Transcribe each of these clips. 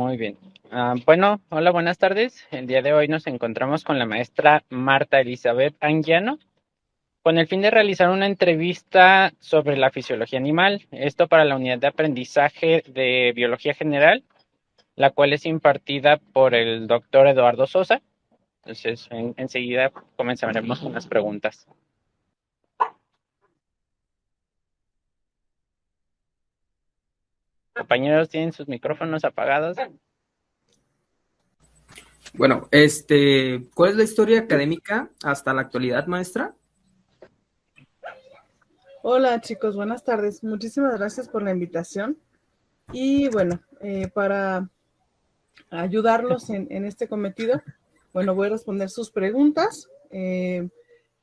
Muy bien. Bueno, hola, buenas tardes. El día de hoy nos encontramos con la maestra Marta Elizabeth Anguiano con el fin de realizar una entrevista sobre la fisiología animal, esto para la unidad de aprendizaje de biología general, la cual es impartida por el doctor Eduardo Sosa. Entonces, enseguida comenzaremos con las preguntas. Compañeros, ¿tienen sus micrófonos apagados? Bueno, ¿cuál es la historia académica hasta la actualidad, maestra? Hola chicos, buenas tardes. Muchísimas gracias por la invitación. Y bueno, para ayudarlos en este cometido, bueno, voy a responder sus preguntas.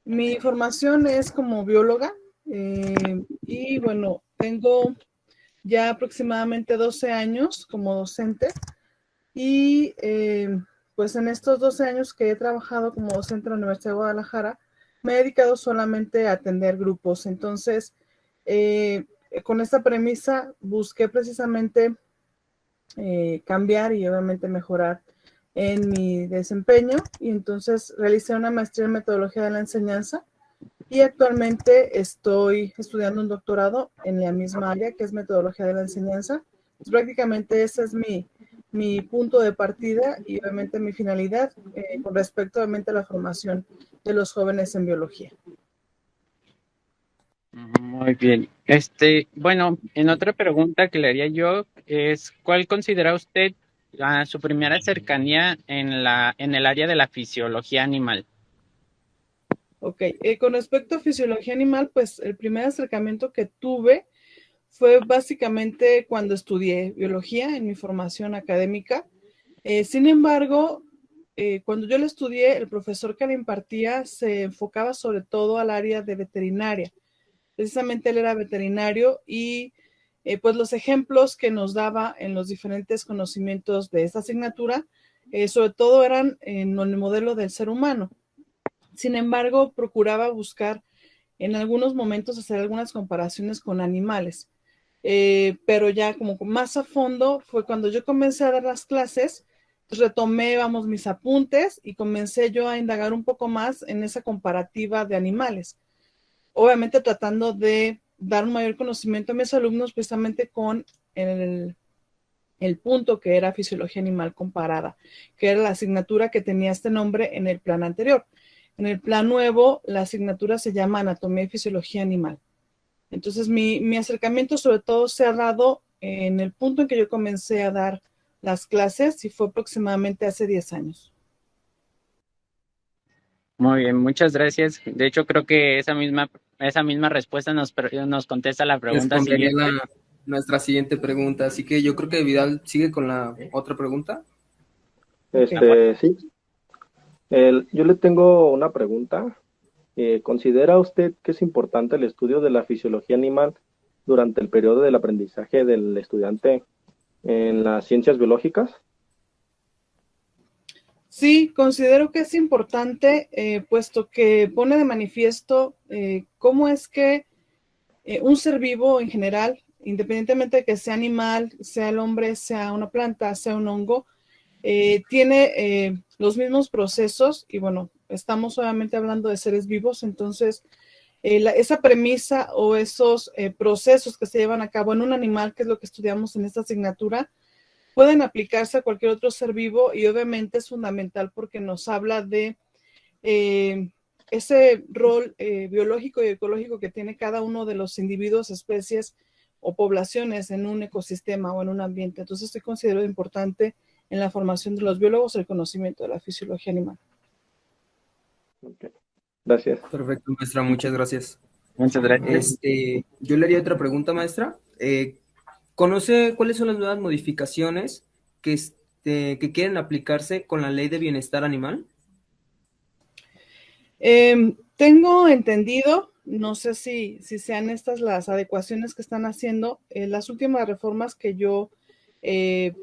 Mi formación es como bióloga y bueno, tengo ya aproximadamente 12 años como docente y pues en estos 12 años que he trabajado como docente en la Universidad de Guadalajara, me he dedicado solamente a atender grupos. Entonces, eh, con esta premisa busqué precisamente cambiar y obviamente mejorar en mi desempeño y entonces realicé una maestría en metodología de la enseñanza y actualmente estoy estudiando un doctorado en la misma área que es metodología de la enseñanza. Pues prácticamente ese es mi punto de partida y obviamente mi finalidad con respecto obviamente a la formación de los jóvenes en biología. Muy bien. Bueno, en otra pregunta que le haría yo es, ¿cuál considera usted su primera cercanía en el área de la fisiología animal? Ok, con respecto a fisiología animal, pues el primer acercamiento que tuve fue básicamente cuando estudié biología en mi formación académica. Sin embargo, cuando yo lo estudié, el profesor que la impartía se enfocaba sobre todo al área de veterinaria. Precisamente él era veterinario y pues los ejemplos que nos daba en los diferentes conocimientos de esta asignatura, sobre todo eran en el modelo del ser humano. Sin embargo, procuraba buscar en algunos momentos hacer algunas comparaciones con animales. Pero ya como más a fondo fue cuando yo comencé a dar las clases, pues retomé, vamos, mis apuntes y comencé yo a indagar un poco más en esa comparativa de animales. Obviamente tratando de dar un mayor conocimiento a mis alumnos precisamente con el punto que era fisiología animal comparada, que era la asignatura que tenía este nombre en el plan anterior. En el plan nuevo, la asignatura se llama anatomía y fisiología animal. Entonces, mi acercamiento sobre todo se ha dado en el punto en que yo comencé a dar las clases y fue aproximadamente hace 10 años. Muy bien, muchas gracias. De hecho, creo que esa misma respuesta nos contesta la pregunta Respondería siguiente. nuestra siguiente pregunta. Así que yo creo que Vidal sigue con la otra pregunta. Ok. Sí, yo le tengo una pregunta. ¿Considera usted que es importante el estudio de la fisiología animal durante el periodo del aprendizaje del estudiante en las ciencias biológicas? Sí, considero que es importante, puesto que pone de manifiesto cómo es que un ser vivo en general, independientemente de que sea animal, sea el hombre, sea una planta, sea un hongo, tiene los mismos procesos y bueno, estamos solamente hablando de seres vivos, entonces esa premisa o esos procesos que se llevan a cabo en un animal, que es lo que estudiamos en esta asignatura, pueden aplicarse a cualquier otro ser vivo y obviamente es fundamental porque nos habla de eh, ese rol biológico y ecológico que tiene cada uno de los individuos, especies o poblaciones en un ecosistema o en un ambiente. Entonces, estoy considero importante en la formación de los biólogos el conocimiento de la fisiología animal. Ok, gracias. Perfecto, maestra, muchas gracias. Muchas gracias. Yo le haría otra pregunta, maestra. ¿Conoce cuáles son las nuevas modificaciones que quieren aplicarse con la ley de bienestar animal? Tengo entendido, no sé si sean estas las adecuaciones que están haciendo, las últimas reformas que yo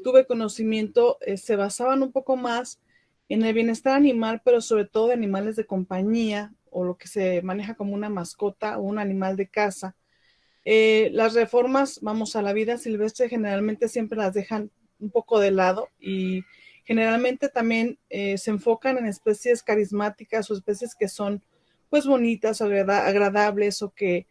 tuve conocimiento se basaban un poco más en el bienestar animal, pero sobre todo de animales de compañía o lo que se maneja como una mascota o un animal de casa. Las reformas, vamos, a la vida silvestre generalmente siempre las dejan un poco de lado y generalmente también se enfocan en especies carismáticas o especies que son pues bonitas o agradables o que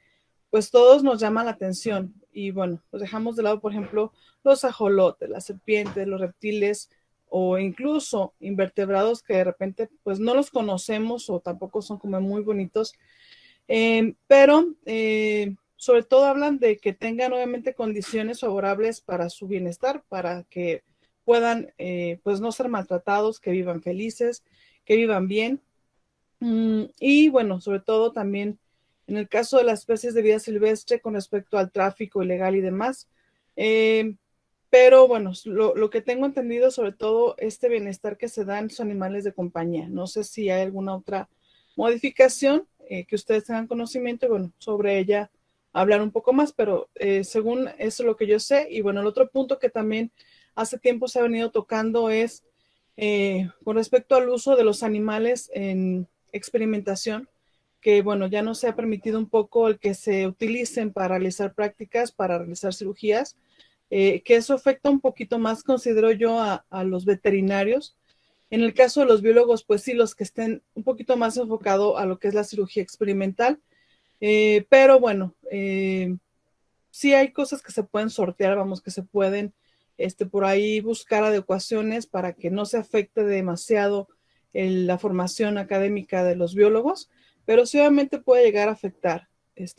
pues todos nos llaman la atención. Y bueno, pues dejamos de lado, por ejemplo, los ajolotes, las serpientes, los reptiles o incluso invertebrados que de repente pues no los conocemos o tampoco son como muy bonitos. Pero sobre todo hablan de que tengan obviamente condiciones favorables para su bienestar, para que puedan pues no ser maltratados, que vivan felices, que vivan bien. Y bueno, sobre todo también en el caso de las especies de vida silvestre con respecto al tráfico ilegal y demás. Eh, pero bueno, lo que tengo entendido sobre todo este bienestar que se da en los animales de compañía. No sé si hay alguna otra modificación que ustedes tengan conocimiento y bueno, sobre ella hablar un poco más, pero según eso es lo que yo sé. Y bueno, el otro punto que también hace tiempo se ha venido tocando es con respecto al uso de los animales en experimentación, que bueno, ya no se ha permitido un poco el que se utilicen para realizar prácticas, para realizar cirugías, que eso afecta un poquito más, considero yo, a los veterinarios. En el caso de los biólogos, pues sí, los que estén un poquito más enfocados a lo que es la cirugía experimental, pero bueno, sí hay cosas que se pueden sortear, vamos, que se pueden por ahí buscar adecuaciones para que no se afecte demasiado la formación académica de los biólogos, pero sí obviamente puede llegar a afectar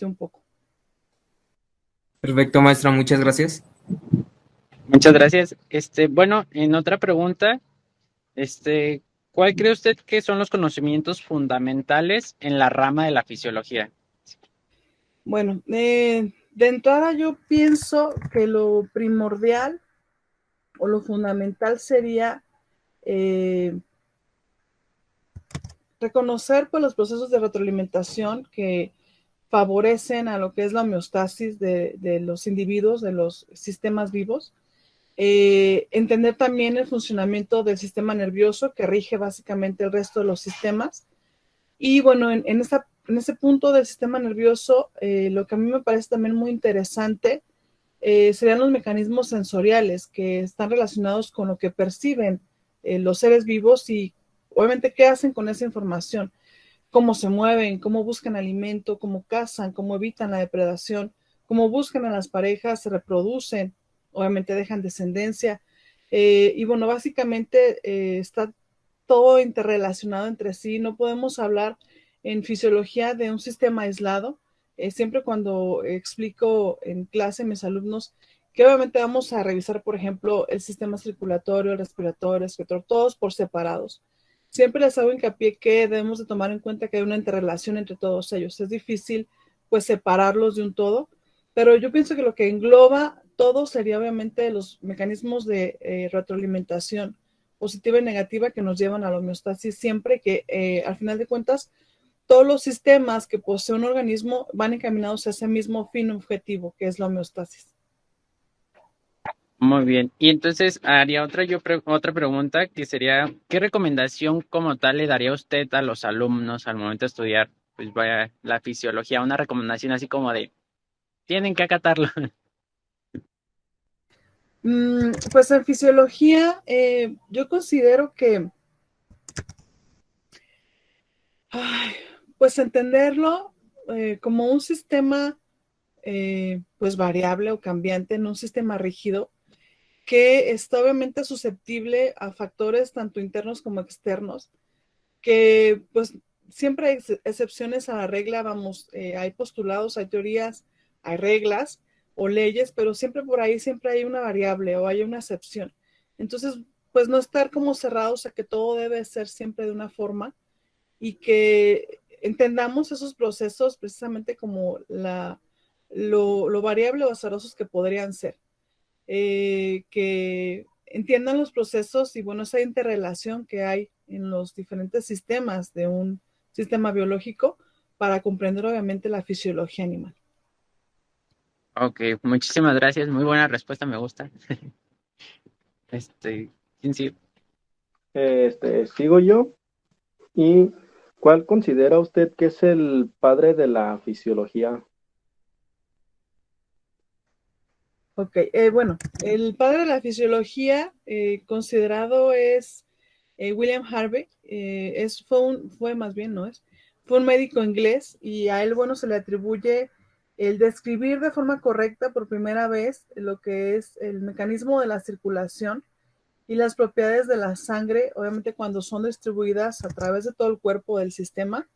un poco. Perfecto, maestra, muchas gracias. Muchas gracias. Bueno, en otra pregunta, este, ¿cuál cree usted que son los conocimientos fundamentales en la rama de la fisiología? Bueno, de entrada yo pienso que lo primordial o lo fundamental sería reconocer pues, los procesos de retroalimentación que favorecen a lo que es la homeostasis de los individuos, de los sistemas vivos. Entender también el funcionamiento del sistema nervioso que rige básicamente el resto de los sistemas. Y bueno, en ese punto del sistema nervioso, lo que a mí me parece también muy interesante serían los mecanismos sensoriales que están relacionados con lo que perciben los seres vivos y obviamente qué hacen con esa información, cómo se mueven, cómo buscan alimento, cómo cazan, cómo evitan la depredación, cómo buscan a las parejas, se reproducen, obviamente dejan descendencia. Y bueno, básicamente está todo interrelacionado entre sí. No podemos hablar en fisiología de un sistema aislado. Siempre cuando explico en clase a mis alumnos que obviamente vamos a revisar, por ejemplo, el sistema circulatorio, el respiratorio, el excretor, todos por separados. Siempre les hago hincapié que debemos de tomar en cuenta que hay una interrelación entre todos ellos. Es difícil, pues, separarlos de un todo, pero yo pienso que lo que engloba todo sería obviamente los mecanismos de retroalimentación positiva y negativa que nos llevan a la homeostasis siempre que al final de cuentas todos los sistemas que posee un organismo van encaminados a ese mismo fin objetivo que es la homeostasis. Muy bien. Y entonces haría otra pregunta que sería, ¿qué recomendación como tal le daría usted a los alumnos al momento de estudiar, pues vaya, la fisiología? Una recomendación así como de, tienen que acatarlo. Pues en fisiología yo considero que pues entenderlo como un sistema pues variable o cambiante, en un sistema rígido que está obviamente susceptible a factores tanto internos como externos, que pues siempre hay excepciones a la regla, vamos, hay postulados, hay teorías, hay reglas o leyes, pero siempre por ahí siempre hay una variable o hay una excepción. Entonces, pues no estar como cerrados a que todo debe ser siempre de una forma y que entendamos esos procesos precisamente como lo variable o azarosos que podrían ser. Que entiendan los procesos y bueno, esa interrelación que hay en los diferentes sistemas de un sistema biológico para comprender obviamente la fisiología animal. Ok, muchísimas gracias. Muy buena respuesta, me gusta. ¿Quién sigue? Sigo yo. ¿Y cuál considera usted que es el padre de la fisiología? Ok, bueno, el padre de la fisiología considerado es William Harvey, fue un médico inglés y a él, bueno, se le atribuye el describir de forma correcta por primera vez lo que es el mecanismo de la circulación y las propiedades de la sangre, obviamente cuando son distribuidas a través de todo el cuerpo del sistema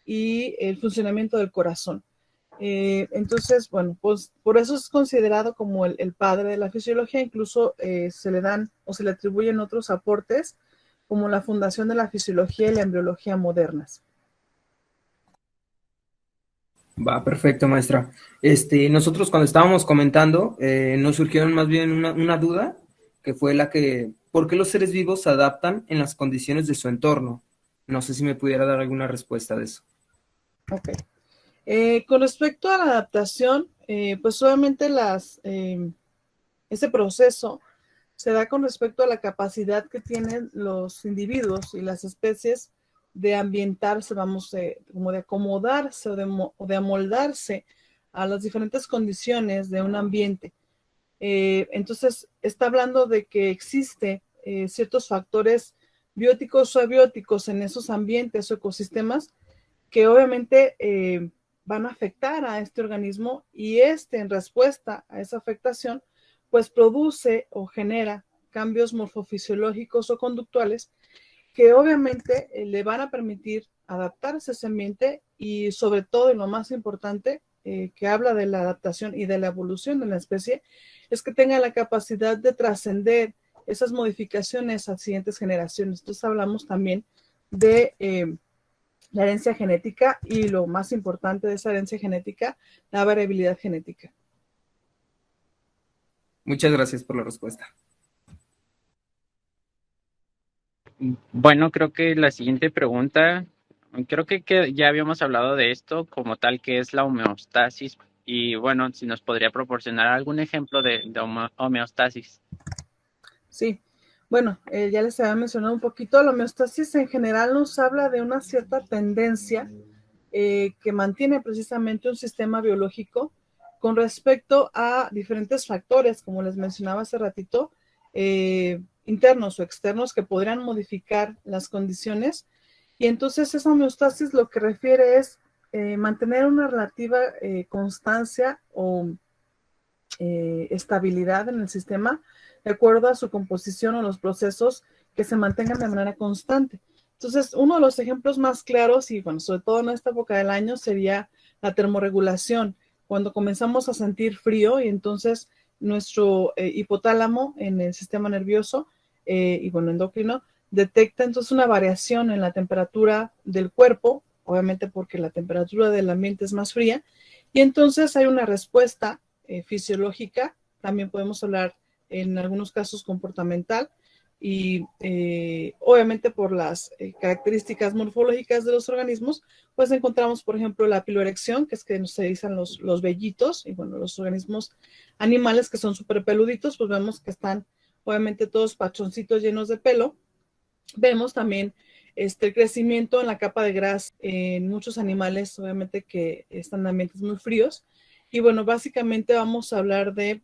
y el funcionamiento del corazón. Entonces, bueno, pues por eso es considerado como el padre de la fisiología, incluso se le dan o se le atribuyen otros aportes como la fundación de la fisiología y la embriología modernas. Va, perfecto, maestra. Nosotros cuando estábamos comentando, nos surgieron más bien una duda, que fue la que, ¿por qué los seres vivos se adaptan en las condiciones de su entorno? No sé si me pudiera dar alguna respuesta de eso. Ok. Con respecto a la adaptación, pues obviamente ese proceso se da con respecto a la capacidad que tienen los individuos y las especies de ambientarse, como de acomodarse o de amoldarse a las diferentes condiciones de un ambiente. Entonces, está hablando de que existe ciertos factores bióticos o abióticos en esos ambientes o ecosistemas que obviamente van a afectar a este organismo y en respuesta a esa afectación, pues produce o genera cambios morfofisiológicos o conductuales que obviamente le van a permitir adaptarse a ese ambiente y sobre todo, y lo más importante, que habla de la adaptación y de la evolución de la especie, es que tenga la capacidad de trascender esas modificaciones a siguientes generaciones. Entonces hablamos también de la herencia genética y lo más importante de esa herencia genética, la variabilidad genética. Muchas gracias por la respuesta. Bueno, creo que la siguiente pregunta, creo que ya habíamos hablado de esto como tal, que es la homeostasis. Y bueno, si nos podría proporcionar algún ejemplo de homeostasis. Sí, bueno, ya les había mencionado un poquito, la homeostasis en general nos habla de una cierta tendencia que mantiene precisamente un sistema biológico con respecto a diferentes factores, como les mencionaba hace ratito, internos o externos que podrían modificar las condiciones. Y entonces esa homeostasis lo que refiere es mantener una relativa constancia o estabilidad en el sistema de acuerdo a su composición o los procesos que se mantengan de manera constante. Entonces, uno de los ejemplos más claros, y bueno, sobre todo en esta época del año, sería la termorregulación, cuando comenzamos a sentir frío y entonces nuestro hipotálamo en el sistema nervioso y bueno, endocrino, detecta entonces una variación en la temperatura del cuerpo, obviamente porque la temperatura del ambiente es más fría, y entonces hay una respuesta fisiológica, también podemos hablar en algunos casos comportamental, y obviamente por las características morfológicas de los organismos, pues encontramos, por ejemplo, la piloerección, que es que se dicen los vellitos, y bueno, los organismos animales que son súper peluditos, pues vemos que están obviamente todos pachoncitos llenos de pelo. Vemos también el crecimiento en la capa de grasa en muchos animales, obviamente que están en ambientes muy fríos. Y bueno, básicamente vamos a hablar de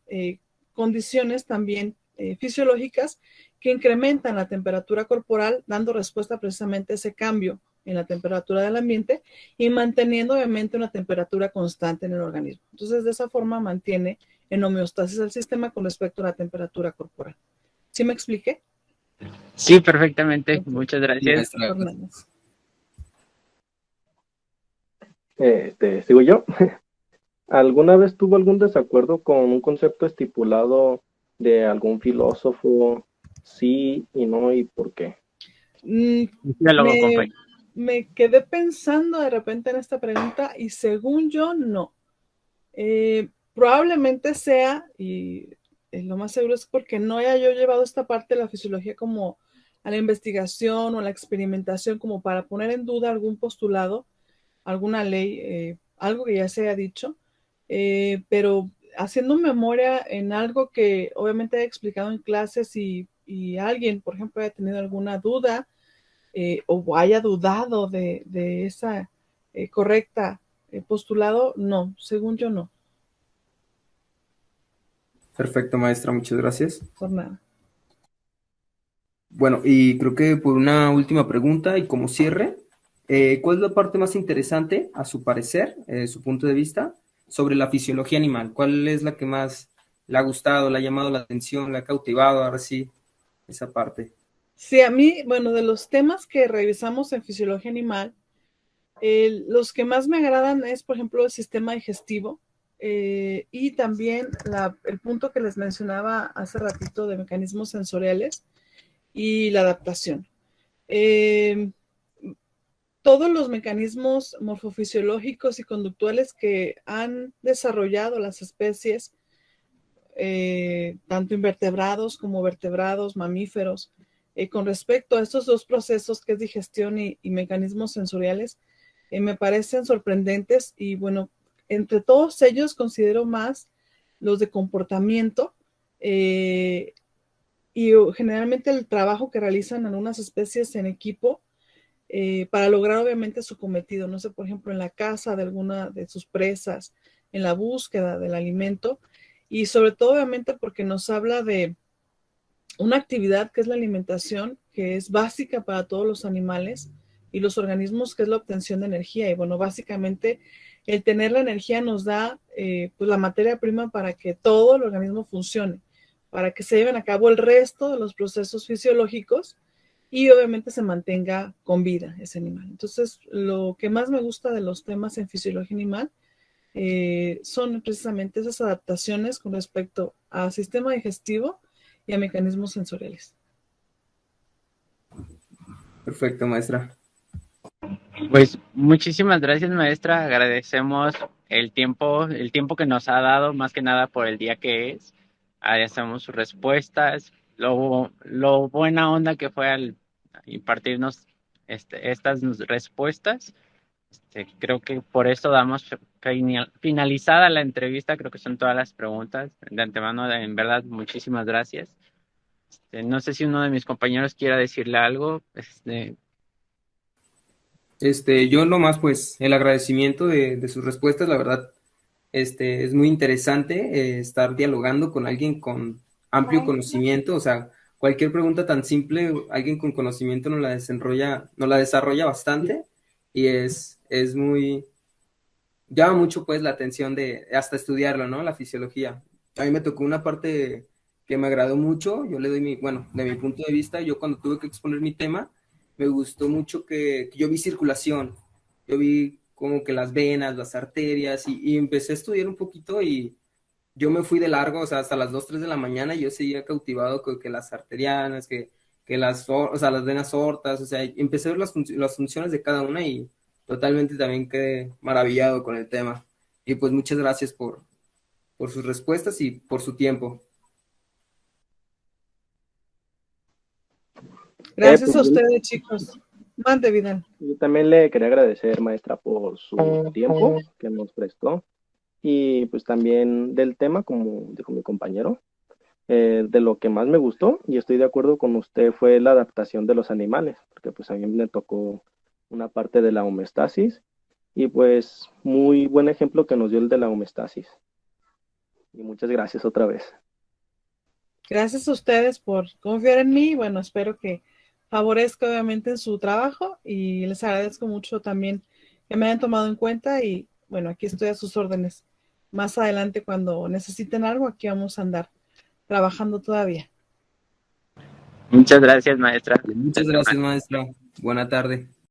condiciones también fisiológicas que incrementan la temperatura corporal, dando respuesta precisamente a ese cambio en la temperatura del ambiente y manteniendo obviamente una temperatura constante en el organismo. Entonces, de esa forma mantiene en homeostasis el sistema con respecto a la temperatura corporal. ¿Sí me expliqué? Sí, perfectamente. Ok. Muchas gracias. Maestra. Fernández. ¿Sigo yo? ¿Alguna vez tuvo algún desacuerdo con un concepto estipulado de algún filósofo? Sí y no, ¿y por qué? Diálogo, Me, compañero. me quedé pensando de repente en esta pregunta y según yo, no. Probablemente sea, y lo más seguro es porque no haya yo llevado esta parte de la fisiología como a la investigación o a la experimentación como para poner en duda algún postulado, alguna ley, algo que ya se haya dicho, pero haciendo memoria en algo que obviamente he explicado en clases y alguien, por ejemplo, haya tenido alguna duda o haya dudado de esa correcta postulado, no, según yo no. Perfecto, maestra, muchas gracias. Por nada. Bueno, y creo que por una última pregunta y como cierre, ¿cuál es la parte más interesante, a su parecer, su punto de vista, sobre la fisiología animal? ¿Cuál es la que más le ha gustado, le ha llamado la atención, le ha cautivado? Ahora sí, esa parte. Sí, a mí, bueno, de los temas que revisamos en fisiología animal, los que más me agradan es, por ejemplo, el sistema digestivo y también el punto que les mencionaba hace ratito de mecanismos sensoriales y la adaptación. Eh, todos los mecanismos morfofisiológicos y conductuales que han desarrollado las especies, tanto invertebrados como vertebrados, mamíferos, con respecto a estos dos procesos que es digestión y mecanismos sensoriales, me parecen sorprendentes y bueno, entre todos ellos considero más los de comportamiento y generalmente el trabajo que realizan algunas especies en equipo para lograr obviamente su cometido, no sé, por ejemplo, en la caza de alguna de sus presas, en la búsqueda del alimento y sobre todo obviamente porque nos habla de una actividad que es la alimentación, que es básica para todos los animales y los organismos, que es la obtención de energía. Y bueno, básicamente el tener la energía nos da pues la materia prima para que todo el organismo funcione, para que se lleven a cabo el resto de los procesos fisiológicos y obviamente se mantenga con vida ese animal. Entonces, lo que más me gusta de los temas en fisiología animal son precisamente esas adaptaciones con respecto al sistema digestivo y a mecanismos sensoriales. Perfecto, maestra. Pues muchísimas gracias, maestra. Agradecemos el tiempo que nos ha dado, más que nada por el día que es. Agradecemos sus respuestas, lo buena onda que fue al impartirnos estas respuestas. Creo que por eso damos finalizada la entrevista. Creo que son todas las preguntas. De antemano, en verdad, muchísimas gracias. No sé si uno de mis compañeros quiera decirle algo. Yo nomás, pues, el agradecimiento de sus respuestas, la verdad, es muy interesante estar dialogando con alguien con amplio conocimiento, o sea, cualquier pregunta tan simple, alguien con conocimiento nos la desarrolla bastante y es muy, llama mucho pues la atención de hasta estudiarlo, ¿no? La fisiología. A mí me tocó una parte que me agradó mucho, yo le doy bueno, de mi punto de vista, yo cuando tuve que exponer mi tema, me gustó mucho que yo vi circulación, yo vi como que las venas, las arterias y empecé a estudiar un poquito y yo me fui de largo, o sea, hasta las 2 3 de la mañana y yo seguía cautivado con que las arterianas, que o sea, las venas aortas, o sea, empecé a ver las funciones de cada una y totalmente también quedé maravillado con el tema. Y pues muchas gracias por sus respuestas y por su tiempo. Gracias Pues a ustedes, chicos. Mande, Vidal. yo también le quería agradecer, maestra, por su tiempo que nos prestó y pues también del tema, como dijo mi compañero, de lo que más me gustó y estoy de acuerdo con usted fue la adaptación de los animales, porque pues a mí me tocó una parte de la homeostasis y pues muy buen ejemplo que nos dio el de la homeostasis. Y muchas gracias otra vez. Gracias a ustedes por confiar en mí. Bueno, espero que favorezca obviamente en su trabajo y les agradezco mucho también que me hayan tomado en cuenta y bueno, aquí estoy a sus órdenes. Más adelante cuando necesiten algo, aquí vamos a andar trabajando todavía. Muchas gracias, maestra. Muchas gracias, maestra. Buena tarde.